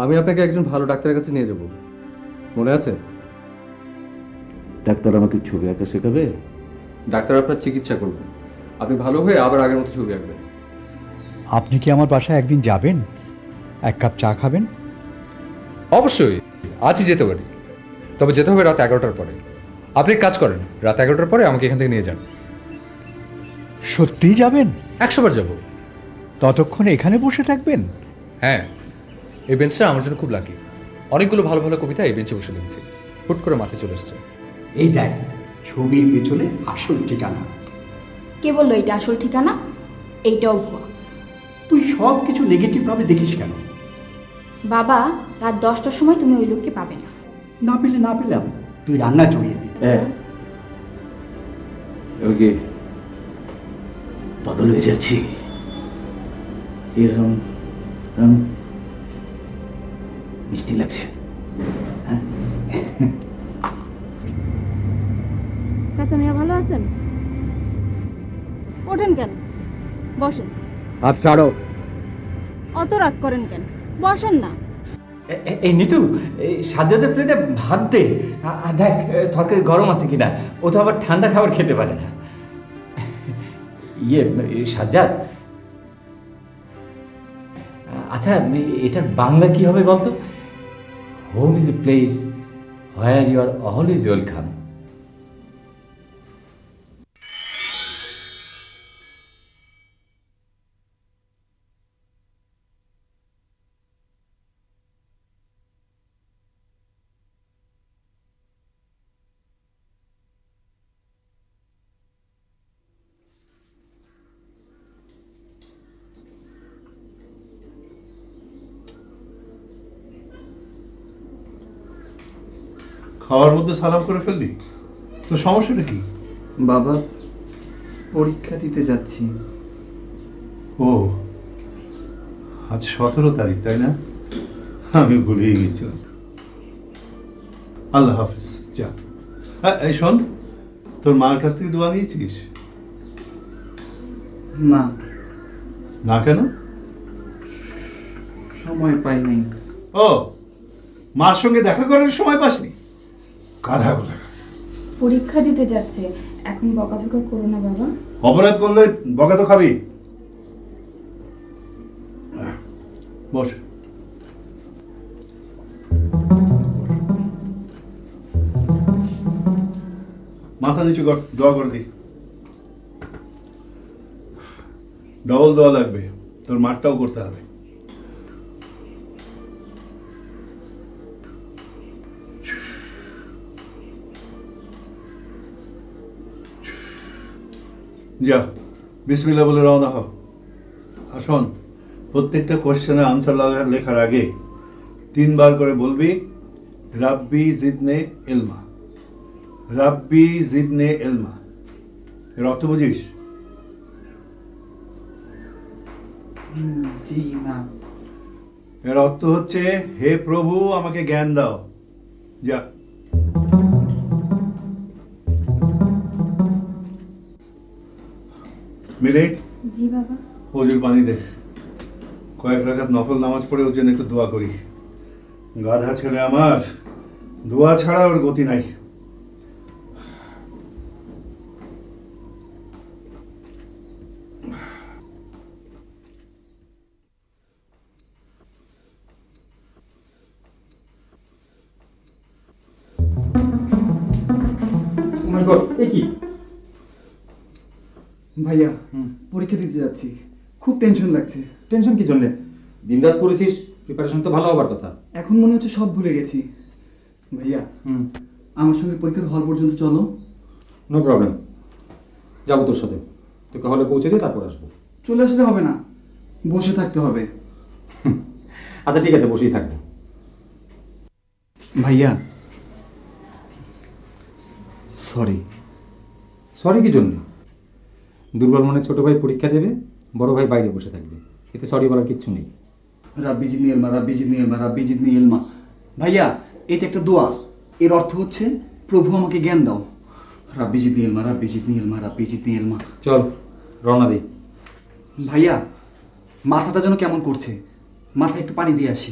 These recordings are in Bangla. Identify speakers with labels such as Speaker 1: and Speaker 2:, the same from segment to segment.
Speaker 1: আমি আপনাকে একজন ভালো ডাক্তারের কাছে নিয়ে যাব, মনে আছে?
Speaker 2: ডাক্তার আমাকে ছবি আঁকা শেখাবে?
Speaker 1: ডাক্তার আপনার চিকিৎসা করবে, আপনি ভালো হয়ে আবার আগের মতো ছবি আঁকবেন।
Speaker 3: আপনি কি আমার বাসায় একদিন যাবেন? এক কাপ চা খাবেন?
Speaker 4: অবশ্যই, আজই যেতে পারি, তবে যেতে হবে রাত 11টার পরে। আপনি এক কাজ করেন, রাত 11টার পরে আমাকে এখান থেকে নিয়ে যান।
Speaker 3: সত্যিই যাবেন?
Speaker 4: 100বার যাব।
Speaker 3: ততক্ষণ এখানে বসে থাকবেন?
Speaker 4: হ্যাঁ, এই বেঞ্চটা আমার জন্য খুব লাকি। অনেকগুলো ভালো ভালো কবিতা এই বেঞ্চে বসে লিখেছি, হুট করে মাথায় চলে এসছে।
Speaker 5: এই দেখ, ছবির পেছনে আসল ঠিকানা।
Speaker 6: কে বললো এটা আসল ঠিকানা? এইটাও ভুয়া।
Speaker 5: তুই সব কিছু নেগেটিভভাবে দেখিস কেন?
Speaker 6: বাবা, রাত 10টার সময় তুমি ওই লোককে পাবে না।
Speaker 5: না পেলাম, তুই রান্না জড়িয়ে দে।
Speaker 2: ওকে, পাগল হয়ে যাচ্ছি। এরকম রং মিষ্টি লাগছে।
Speaker 7: চাচা মিয়া ভালো আছেন? ওঠেন কেন, বসেন।
Speaker 3: হাত ছাড়ো।
Speaker 7: অত রাগ করেন কেন, বসেন না।
Speaker 5: এই নিতু, এই সাজ্জাদের প্লেটে ভাত দে। দেখ তরকারি গরম আছে কিনা, ও তো আবার ঠান্ডা খাবার খেতে পারে না। সাজ্জাদ, আচ্ছা এটার বাংলা কি হবে বলতো? Home is a place where you are always welcome.
Speaker 8: খাওয়ার মধ্যে সালাম করে ফেললি, তো সমস্যাটা কি?
Speaker 9: বাবা, পরীক্ষা দিতে যাচ্ছি।
Speaker 8: ও, আজ 17 তারিখ, তাই না? আমি ভুলেই গেছিলাম। আল্লাহ হাফিজ, যা। এই শোন, তোর মার কাছ থেকে দোয়া নিয়েছিস?
Speaker 9: না।
Speaker 8: না কেন?
Speaker 9: সময় পাই নাই।
Speaker 8: ও, মার সঙ্গে দেখা করার সময় পাসনি? গাধা কোথাকার।
Speaker 6: পরীক্ষা দিতে যাচ্ছে, এখন বকাঝকা করো না বাবা।
Speaker 8: অপরাধ করলে বকা তো খাবি। বস। মাথা নিচু কর, দোয়া করে দি। ডবল দোয়া লাগবে, তোর মাঠটাও করতে হবে। যা, বিসমিল্লাহ বলে রওনা হও। আর শোন, প্রত্যেকটা কোশ্চেনের আনসার লেখার আগে 3 বার করে বলবি রাব্বি জিদনে ইলমা, রাব্বি জিদনে ইলমা। এর অর্থ বুঝিস?
Speaker 9: জি না।
Speaker 8: এর অর্থ হচ্ছে, হে প্রভু আমাকে জ্ঞান দাও। যা। মিলে,
Speaker 6: জি বাবা।
Speaker 8: অজুর পানি দে। কয়েক রাকাত নফল নামাজ পড়ে ওর জন্য একটু দোয়া করি। গাধা ছেলে আমার, দোয়া ছাড়া ওর গতি নাই।
Speaker 9: কি ভাইয়া, পরীক্ষা দিতে যাচ্ছি, খুব টেনশন লাগছে।
Speaker 10: টেনশন কি জন্যে? দিনরাত পড়েছিস, প্রিপারেশন তো ভালো হবার কথা।
Speaker 9: এখন মনে হচ্ছে সব ভুলে গেছি। ভাইয়া, আমার সঙ্গে পরীক্ষার হল পর্যন্ত চলো।
Speaker 10: নো প্রবলেম, যাবো তোর সাথে। তোকে হলে পৌঁছে দিয়ে তারপর আসবো।
Speaker 9: চলে আসলে হবে না, বসে থাকতে হবে।
Speaker 10: আচ্ছা ঠিক আছে, বসেই থাকবো।
Speaker 9: ভাইয়া সরি।
Speaker 10: সরি কি জন্য? দুর্বল মনে ছোট ভাই পরীক্ষা দেবে, বড় ভাই বাইরে বসে থাকবে, এতে সরি বলার কিচ্ছু নেই।
Speaker 9: রাব্বি জিদনি ইলমা, রাব্বি জিদনি ইলমা, রাব্বি জিদনি ইলমা। ভাইয়া, এটা একটা দোয়া, এর অর্থ হচ্ছে প্রভু আমাকে জ্ঞান দাও। রাব্বি জিদনি ইলমা, রাব্বি জিদনি ইলমা, রাব্বি জিদনি ইলমা।
Speaker 10: চল রওনা দিই।
Speaker 9: ভাইয়া, মাথাটা যেন কেমন করছে, মাথায় একটু পানি দিয়ে আসি।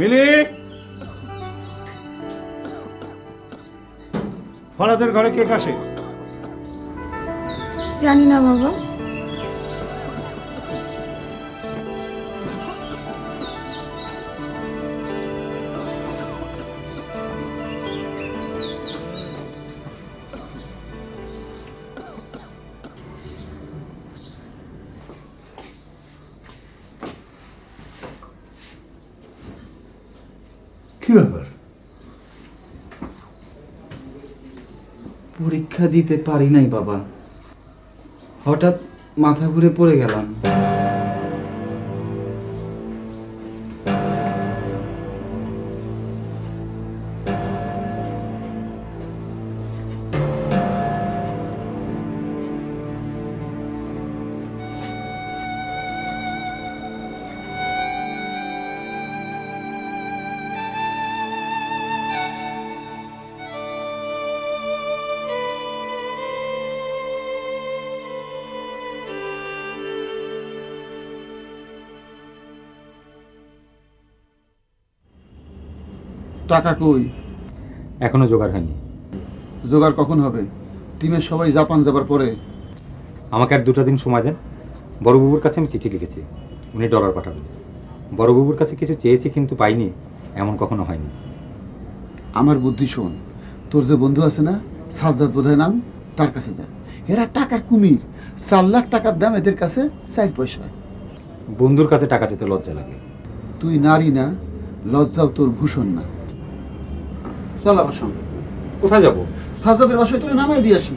Speaker 8: মিলি, ফরাদের ঘরে কে কাশে?
Speaker 7: জানি না বাবা।
Speaker 8: কি ব্যাপার?
Speaker 9: পরীক্ষা দিতে পারি নাই বাবা, হঠাৎ মাথা ঘুরে পড়ে গেলাম।
Speaker 11: টাকা কই?
Speaker 10: এখনো জোগাড় হয়নি।
Speaker 11: জোগাড় কখন হবে? টিমের সবাই জাপান যাবার পরে।
Speaker 10: আমাকে আর 2টা দিন সময় দেন। বড়বাবুর কাছে আমি চিঠি লিখেছি, উনি ডলার পাঠাবেন। বড়বাবুর কাছে কিছু চেয়েছি কিন্তু পাইনি, এমন কখনো হয়নি।
Speaker 11: আমার বুদ্ধি শোন, তোর যে বন্ধু আছে না, সাজ্জাদ বোধহয় নাম, তার কাছে যা। এরা টাকার কুমির। 4 লাখ টাকার দাম এদের কাছে 4 পয়সা।
Speaker 10: বন্ধুর কাছে টাকা চেতে লজ্জা লাগে।
Speaker 11: তুই নারী না, লজ্জাও তোর ভূষণ না। চল আমার সঙ্গে।
Speaker 10: কোথায় যাব?
Speaker 11: সাজ্জাদের বাসায় তোর নামাই দিয়ে আসি।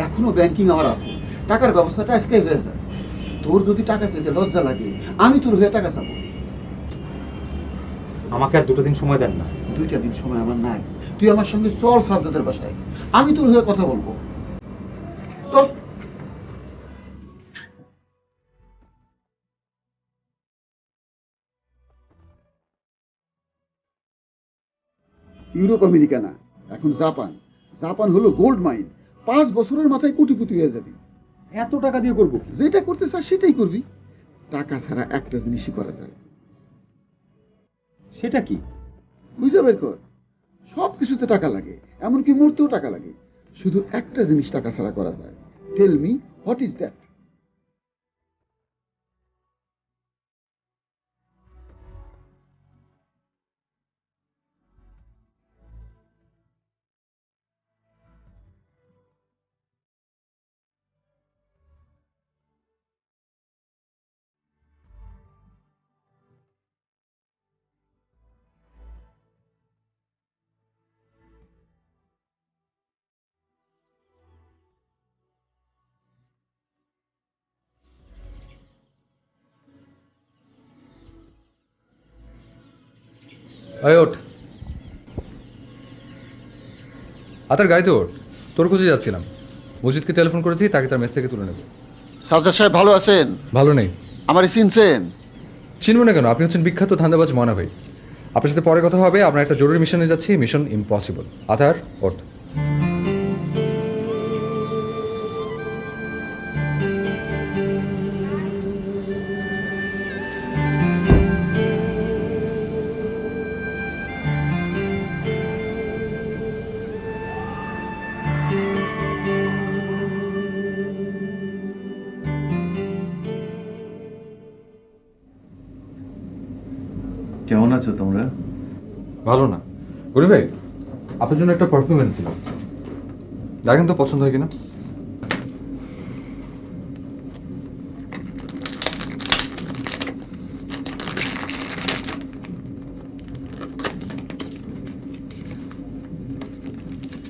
Speaker 11: এখনো ব্যাংকিং আমার আছে, টাকার ব্যবস্থাটা আজকেই হয়ে যায়। তোর যদি টাকা চাইতে লজ্জা লাগে, আমি তোর হয়ে টাকা চাবো।
Speaker 10: আমাকে আর 2টা দিন সময় দেন না।
Speaker 11: 2টা দিন সময় আমার নাই। তুই আমার সঙ্গে চল সাজ্জাদের বাসায়, আমি তোর হয়ে কথা বলবো। চল। ইউরোপ আমেরিকা না, এখন জাপান। জাপান হলো গোল্ড মাইন। 5 বছরের মাথায় কোটিপতি হয়ে যাবি।
Speaker 10: এত টাকা দিয়ে করবো?
Speaker 11: যেটা করতে চাস সেটাই করবি। টাকা ছাড়া একটা জিনিসই করা যায়।
Speaker 10: সেটা কি?
Speaker 11: বুঝে বের কর। সব কিছুতে টাকা লাগে, এমনকি মরতেও টাকা লাগে। শুধু একটা জিনিস টাকা ছাড়া করা যায়। Tell me, what is that?
Speaker 4: আয় ওঠ। আতার গাড়িতে ওঠ, তোর খুঁজে যাচ্ছিলাম। মসজিদকে টেলিফোন করেছি, তাকে তার মেস থেকে তুলে নেব।
Speaker 11: সাজ্জাদ সাহেব ভালো আছেন?
Speaker 4: ভালো নেই।
Speaker 11: আমারে চিনছেন?
Speaker 4: চিনব না কেন? আপনি হচ্ছেন বিখ্যাত ধান্দাবাজ মনা ভাই। আপনার সাথে পরে কথা হবে। আমরা একটা জরুরি মিশনে যাচ্ছি, মিশন ইম্পসিবল। আতার ওঠ।
Speaker 8: কেমন আছো তোমরা?
Speaker 4: ভালো না গনি ভাই, আপনার জন্য একটা পারফিউম এনেছিলাম, দেখেন তো পছন্দ হয় কিনা।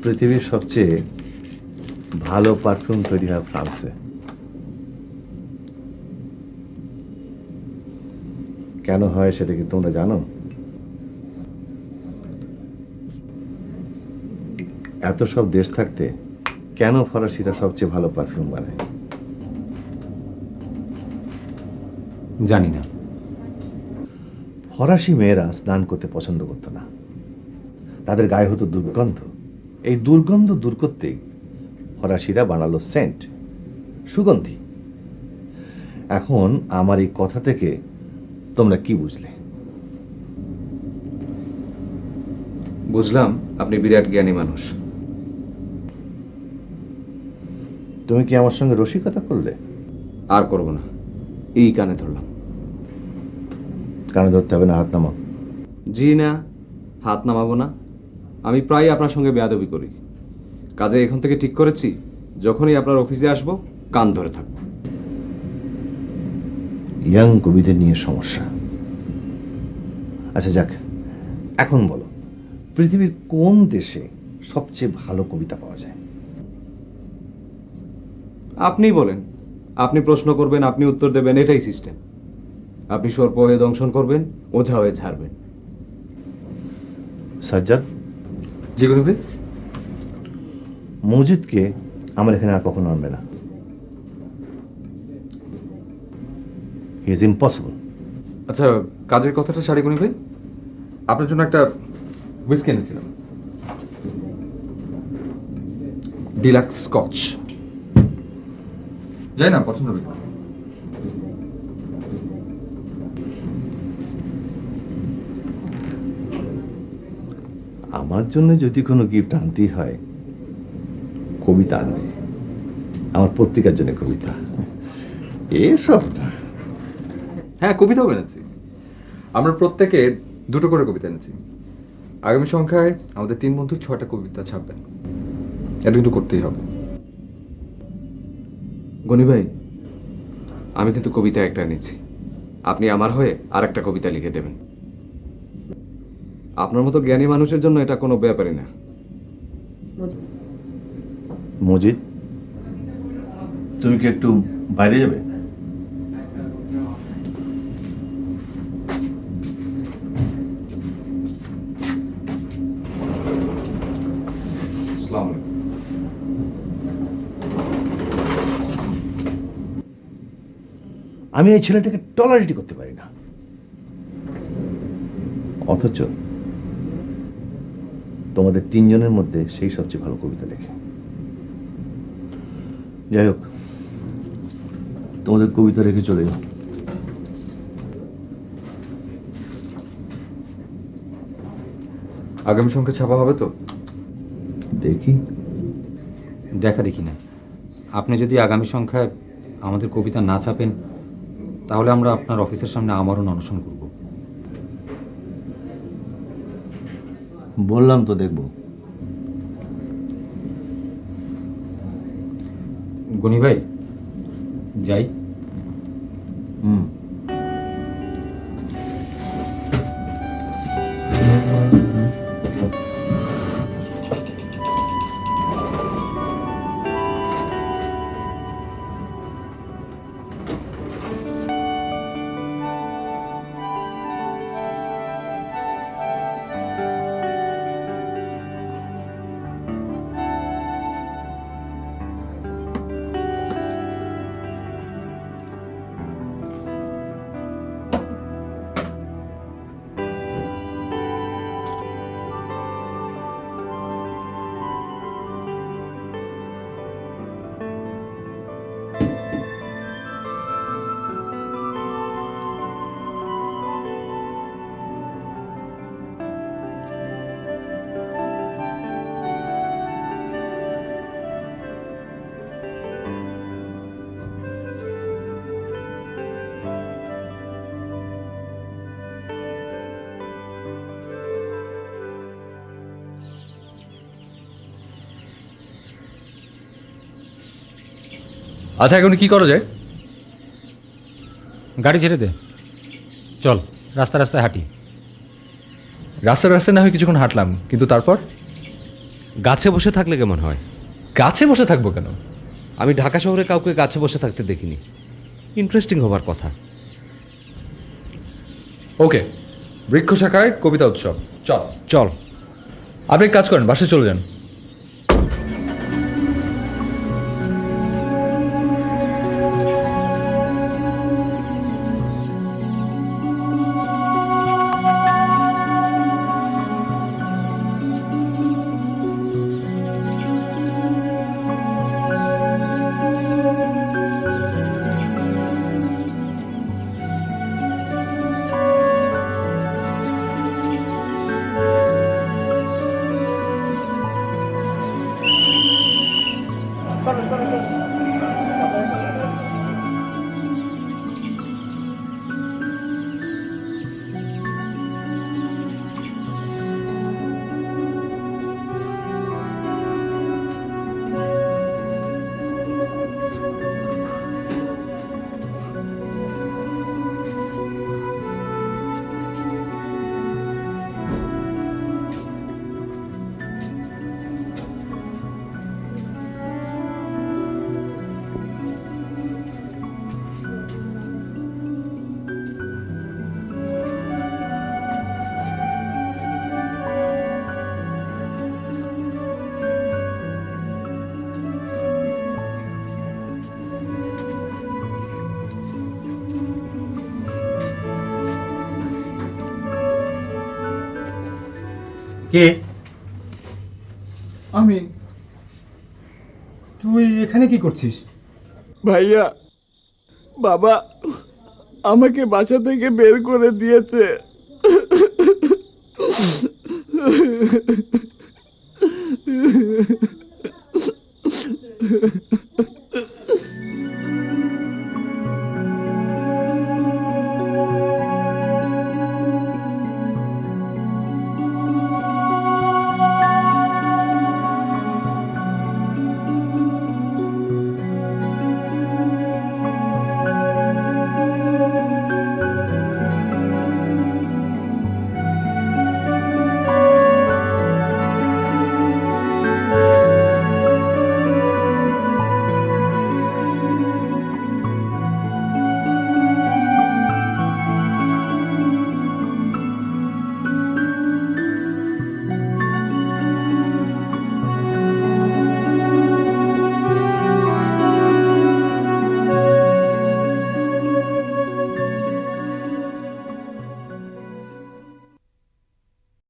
Speaker 12: পৃথিবীর সবচেয়ে ভালো পারফিউম তৈরি হয় ফ্রান্সে। কেন হয় সেটা কি তোমরা জানো? এত সব দেশ থাকতে কেন ফরাসিরা সবচেয়ে ভালো পারফিউম বানায়?
Speaker 10: জানি না।
Speaker 12: ফরাসি মেয়েরা স্নান করতে পছন্দ করতো না, তাদের গায়ে হতো দুর্গন্ধ। এই দুর্গন্ধ দূর করতেই ফরাসিরা বানালো সেন্ট, সুগন্ধি। এখন আমার এই কথা থেকে তোমরা কি বুঝলে?
Speaker 1: বুঝলাম আপনি বিরাট জ্ঞানী মানুষ।
Speaker 12: তুমি কি আমার সঙ্গে রসিকতা করলে?
Speaker 1: আর করব না, এই কানে ধরলাম।
Speaker 12: কানে ধরতে হবে না, হাত নামাও।
Speaker 1: জি না, হাত নামাবো না। আমি প্রায় আপনার সঙ্গে বেয়াদবি করি, কাজে এখন থেকে ঠিক করেছি যখনই আপনার অফিসে আসবো কান ধরে থাকবো।
Speaker 12: ইয়াং কবিদের নিয়ে সমস্যা। আচ্ছা যাক, এখন বলো পৃথিবীর কোন দেশে সবচেয়ে ভালো কবিতা পাওয়া যায়?
Speaker 1: আপনিই বলেন। আপনি প্রশ্ন করবেন, আপনি উত্তর দেবেন, এটাই সিস্টেম। আপনি সর্প হয়ে দংশন করবেন, ওঝা হয়ে ছাড়বেন।
Speaker 12: সাজ্জাদ,
Speaker 4: জি গনি ভাই।
Speaker 12: মজিদকে আমার এখানে আর কখনো আনবে না। He is impossible.
Speaker 4: আচ্ছা, কাজের কথাটা সারি গনি ভাই, আপনার জন্য একটা হুইস্কি এনেছিলাম, ডিলাক্স স্কচ। যাই না, পছন্দ হবে?
Speaker 12: আমার জন্য যদি কোনো গিফট আনতেই হয়, কবিতা আনবে। আমার পত্রিকার জন্য কবিতা, এসবটা।
Speaker 4: হ্যাঁ, কবিতাও এনেছি। আমরা প্রত্যেকে 2টো করে কবিতা এনেছি। আগামী সংখ্যায় আমাদের 3 বন্ধু 6টা কবিতা ছাপবেন। এটা কিন্তু করতেই হবে।
Speaker 1: গনি ভাই, আমি কিন্তু কবিতা একটা এনেছি, আপনি আমার হয়ে আর একটা কবিতা লিখে দেবেন। আপনার মতো জ্ঞানী মানুষের জন্য এটা কোনো ব্যাপারই না।
Speaker 12: মজিদ, তুমি কি একটু বাইরে যাবে?
Speaker 1: আসসালামু আলাইকুম।
Speaker 12: আমি এই ছেলেটাকে টলারেটই করতে পারি না, অথচ তোমাদের 3 জনের মধ্যে সেই সবচেয়ে ভালো কবিতা লেখে। যাই হোক, তোমাদের কবিতা রেখে চলে যাও।
Speaker 4: আগামী সংখ্যা ছাপা হবে তো?
Speaker 12: দেখি।
Speaker 10: দেখা দেখি না, আপনি যদি আগামী সংখ্যায় আমাদের কবিতা না ছাপেন তাহলে আমরা আপনার অফিসের সামনে আমরণ অনশন করব।
Speaker 12: বললাম তো, দেখবো।
Speaker 10: গনি ভাই, যাই।
Speaker 12: হুম।
Speaker 4: আচ্ছা, এখন কি করা যায়?
Speaker 10: গাড়ি ছেড়ে দে, চল রাস্তা রাস্তায় হাঁটি।
Speaker 4: রাস্তায় রাস্তায় না হয় কিছুক্ষণ হাঁটলাম, কিন্তু তারপর
Speaker 13: গাছে বসে থাকলে কেমন হয়?
Speaker 4: গাছে বসে থাকবো কেন?
Speaker 13: আমি ঢাকা শহরে কাউকে গাছে বসে থাকতে দেখিনি। ইন্টারেস্টিং হবার কথা।
Speaker 4: ওকে, বৃক্ষ শাখায় কবিতা উৎসব, চল।
Speaker 13: চল।
Speaker 4: আপনি এক কাজ করেন, বাসায় চলে যান।
Speaker 9: সরো সরো সরো
Speaker 10: কে?
Speaker 9: আমি
Speaker 10: তুই এখানে কি করছিস?
Speaker 9: ভাইয়া বাবা আমাকে বাসা থেকে বের করে দিয়েছে।